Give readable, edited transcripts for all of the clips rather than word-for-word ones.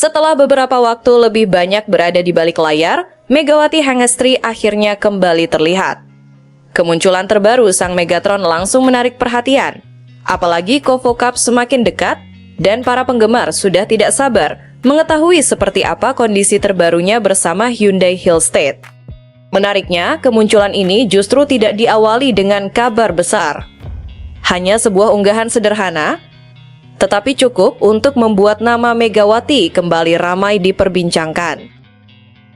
Setelah beberapa waktu lebih banyak berada di balik layar, Megawati Hangestri akhirnya kembali terlihat. Kemunculan terbaru sang Megatron langsung menarik perhatian. Apalagi Kovo Cup semakin dekat, dan para penggemar sudah tidak sabar mengetahui seperti apa kondisi terbarunya bersama Hyundai Hillstate. Menariknya, kemunculan ini justru tidak diawali dengan kabar besar. Hanya sebuah unggahan sederhana, tetapi cukup untuk membuat nama Megawati kembali ramai diperbincangkan.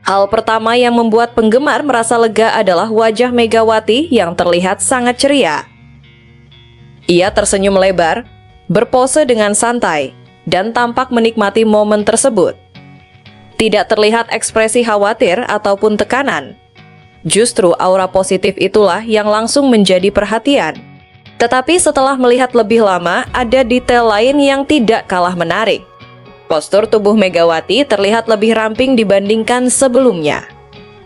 Hal pertama yang membuat penggemar merasa lega adalah wajah Megawati yang terlihat sangat ceria. Ia tersenyum lebar, berpose dengan santai, dan tampak menikmati momen tersebut. Tidak terlihat ekspresi khawatir ataupun tekanan. Justru aura positif itulah yang langsung menjadi perhatian. Tetapi setelah melihat lebih lama, ada detail lain yang tidak kalah menarik. Postur tubuh Megawati terlihat lebih ramping dibandingkan sebelumnya.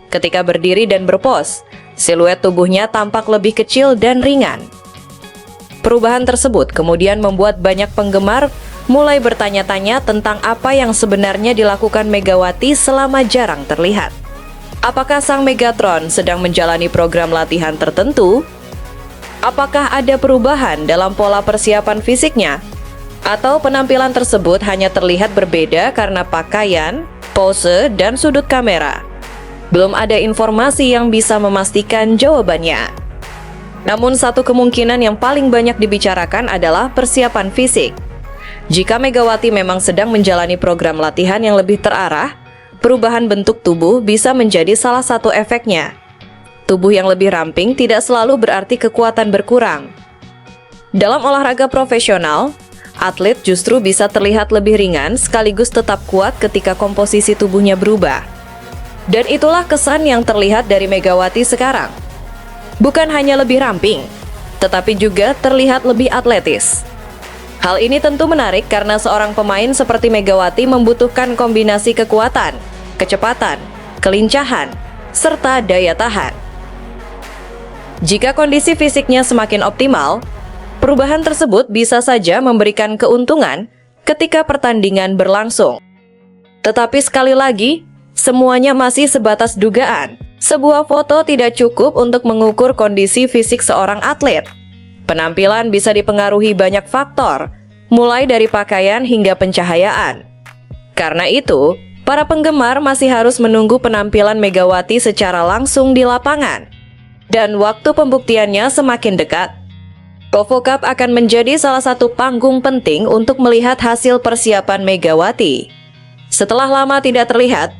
Ketika berdiri dan berpos, siluet tubuhnya tampak lebih kecil dan ringan. Perubahan tersebut kemudian membuat banyak penggemar mulai bertanya-tanya tentang apa yang sebenarnya dilakukan Megawati selama jarang terlihat. Apakah sang Megatron sedang menjalani program latihan tertentu? Apakah ada perubahan dalam pola persiapan fisiknya? Atau penampilan tersebut hanya terlihat berbeda karena pakaian, pose, dan sudut kamera? Belum ada informasi yang bisa memastikan jawabannya. Namun satu kemungkinan yang paling banyak dibicarakan adalah persiapan fisik. Jika Megawati memang sedang menjalani program latihan yang lebih terarah, perubahan bentuk tubuh bisa menjadi salah satu efeknya. Tubuh yang lebih ramping tidak selalu berarti kekuatan berkurang. Dalam olahraga profesional, atlet justru bisa terlihat lebih ringan sekaligus tetap kuat ketika komposisi tubuhnya berubah. Dan itulah kesan yang terlihat dari Megawati sekarang. Bukan hanya lebih ramping, tetapi juga terlihat lebih atletis. Hal ini tentu menarik karena seorang pemain seperti Megawati membutuhkan kombinasi kekuatan, kecepatan, kelincahan, serta daya tahan. Jika kondisi fisiknya semakin optimal, perubahan tersebut bisa saja memberikan keuntungan ketika pertandingan berlangsung. Tetapi sekali lagi, semuanya masih sebatas dugaan. Sebuah foto tidak cukup untuk mengukur kondisi fisik seorang atlet. Penampilan bisa dipengaruhi banyak faktor, mulai dari pakaian hingga pencahayaan. Karena itu, para penggemar masih harus menunggu penampilan Megawati secara langsung di lapangan. Dan waktu pembuktiannya semakin dekat. Kovo Cup akan menjadi salah satu panggung penting untuk melihat hasil persiapan Megawati. Setelah lama tidak terlihat,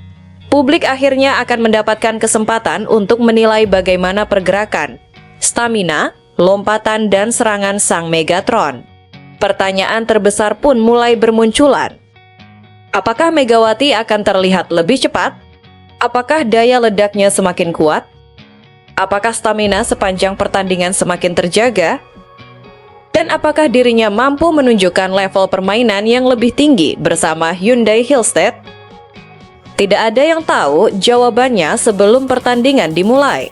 publik akhirnya akan mendapatkan kesempatan untuk menilai bagaimana pergerakan, stamina, lompatan, dan serangan sang Megatron. Pertanyaan terbesar pun mulai bermunculan. Apakah Megawati akan terlihat lebih cepat? Apakah daya ledaknya semakin kuat? Apakah stamina sepanjang pertandingan semakin terjaga? Dan apakah dirinya mampu menunjukkan level permainan yang lebih tinggi bersama Hyundai Hillstate? Tidak ada yang tahu jawabannya sebelum pertandingan dimulai.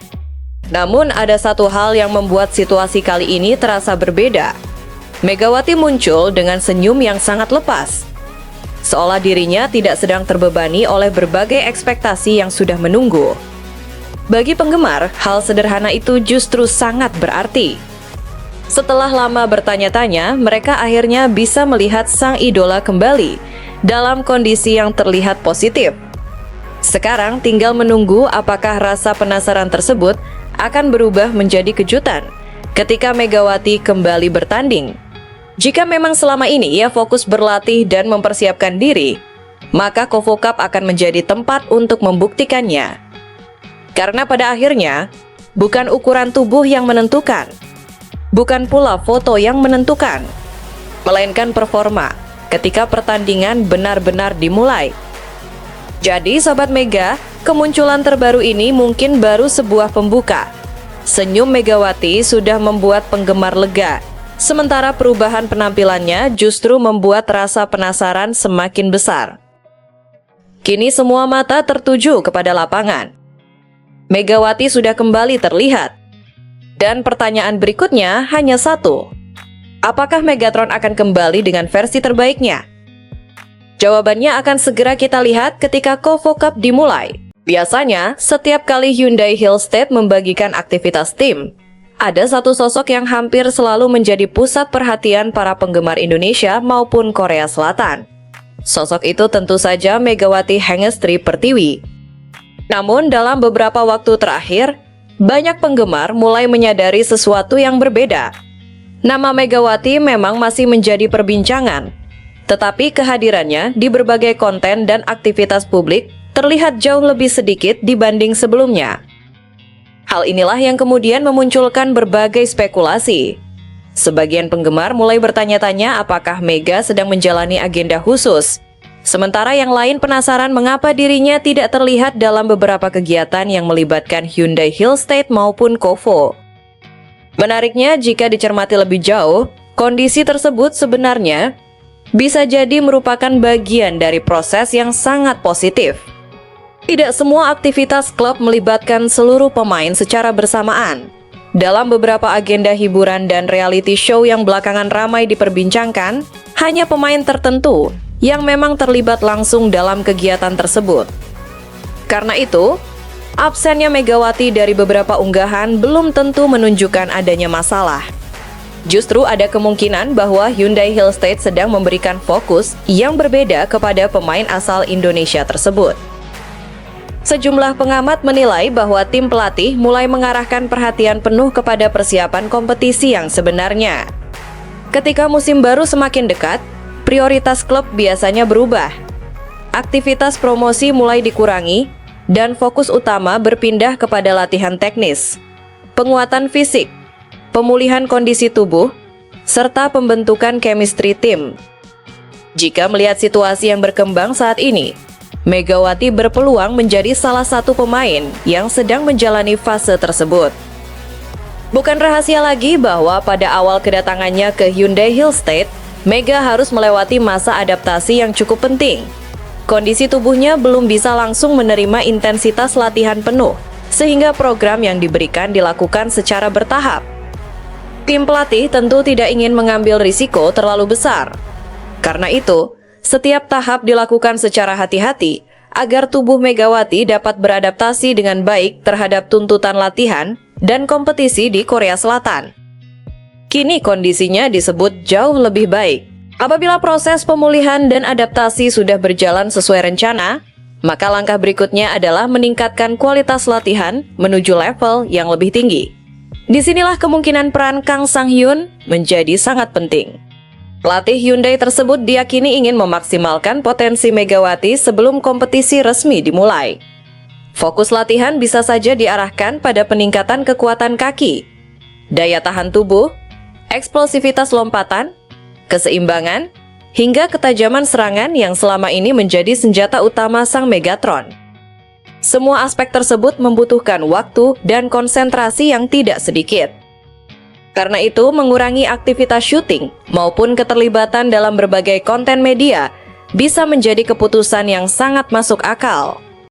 Namun ada satu hal yang membuat situasi kali ini terasa berbeda. Megawati muncul dengan senyum yang sangat lepas. Seolah dirinya tidak sedang terbebani oleh berbagai ekspektasi yang sudah menunggu. Bagi penggemar, hal sederhana itu justru sangat berarti. Setelah lama bertanya-tanya, mereka akhirnya bisa melihat sang idola kembali dalam kondisi yang terlihat positif. Sekarang tinggal menunggu apakah rasa penasaran tersebut akan berubah menjadi kejutan ketika Megawati kembali bertanding. Jika memang selama ini ia fokus berlatih dan mempersiapkan diri, maka Kovo Cup akan menjadi tempat untuk membuktikannya. Karena pada akhirnya, bukan ukuran tubuh yang menentukan, bukan pula foto yang menentukan, melainkan performa ketika pertandingan benar-benar dimulai. Jadi Sobat Mega, kemunculan terbaru ini mungkin baru sebuah pembuka. Senyum Megawati sudah membuat penggemar lega, sementara perubahan penampilannya justru membuat rasa penasaran semakin besar. Kini semua mata tertuju kepada lapangan. Megawati sudah kembali terlihat. Dan pertanyaan berikutnya hanya satu. Apakah Megatron akan kembali dengan versi terbaiknya? Jawabannya akan segera kita lihat ketika Kovo Cup dimulai. Biasanya, setiap kali Hyundai Hillstead membagikan aktivitas tim, ada satu sosok yang hampir selalu menjadi pusat perhatian para penggemar Indonesia maupun Korea Selatan. Sosok itu tentu saja Megawati Hangestri Pertiwi. Namun dalam beberapa waktu terakhir, banyak penggemar mulai menyadari sesuatu yang berbeda. Nama Megawati memang masih menjadi perbincangan, tetapi kehadirannya di berbagai konten dan aktivitas publik terlihat jauh lebih sedikit dibanding sebelumnya. Hal inilah yang kemudian memunculkan berbagai spekulasi. Sebagian penggemar mulai bertanya-tanya apakah Mega sedang menjalani agenda khusus. Sementara yang lain penasaran mengapa dirinya tidak terlihat dalam beberapa kegiatan yang melibatkan Hyundai Hillstead maupun Kovo. Menariknya, jika dicermati lebih jauh, kondisi tersebut sebenarnya bisa jadi merupakan bagian dari proses yang sangat positif. Tidak semua aktivitas klub melibatkan seluruh pemain secara bersamaan. Dalam beberapa agenda hiburan dan reality show yang belakangan ramai diperbincangkan, hanya pemain tertentu yang memang terlibat langsung dalam kegiatan tersebut. Karena itu, absennya Megawati dari beberapa unggahan belum tentu menunjukkan adanya masalah. Justru ada kemungkinan bahwa Hyundai Hillstead sedang memberikan fokus yang berbeda kepada pemain asal Indonesia tersebut. Sejumlah pengamat menilai bahwa tim pelatih mulai mengarahkan perhatian penuh kepada persiapan kompetisi yang sebenarnya. Ketika musim baru semakin dekat, prioritas klub biasanya berubah. Aktivitas promosi mulai dikurangi, dan fokus utama berpindah kepada latihan teknis, penguatan fisik, pemulihan kondisi tubuh, serta pembentukan chemistry tim. Jika melihat situasi yang berkembang saat ini, Megawati berpeluang menjadi salah satu pemain yang sedang menjalani fase tersebut. Bukan rahasia lagi bahwa pada awal kedatangannya ke Hyundai Hillstead, Mega harus melewati masa adaptasi yang cukup penting. Kondisi tubuhnya belum bisa langsung menerima intensitas latihan penuh, sehingga program yang diberikan dilakukan secara bertahap. Tim pelatih tentu tidak ingin mengambil risiko terlalu besar. Karena itu, setiap tahap dilakukan secara hati-hati agar tubuh Megawati dapat beradaptasi dengan baik terhadap tuntutan latihan dan kompetisi di Korea Selatan. Kini kondisinya disebut jauh lebih baik. Apabila proses pemulihan dan adaptasi sudah berjalan sesuai rencana, maka langkah berikutnya adalah meningkatkan kualitas latihan menuju level yang lebih tinggi. Disinilah kemungkinan peran Kang Sang-hyun menjadi sangat penting. Pelatih Hyundai tersebut diyakini ingin memaksimalkan potensi Megawati sebelum kompetisi resmi dimulai. Fokus latihan bisa saja diarahkan pada peningkatan kekuatan kaki, daya tahan tubuh, eksplosivitas lompatan, keseimbangan, hingga ketajaman serangan yang selama ini menjadi senjata utama sang Megatron. Semua aspek tersebut membutuhkan waktu dan konsentrasi yang tidak sedikit. Karena itu, mengurangi aktivitas syuting maupun keterlibatan dalam berbagai konten media bisa menjadi keputusan yang sangat masuk akal.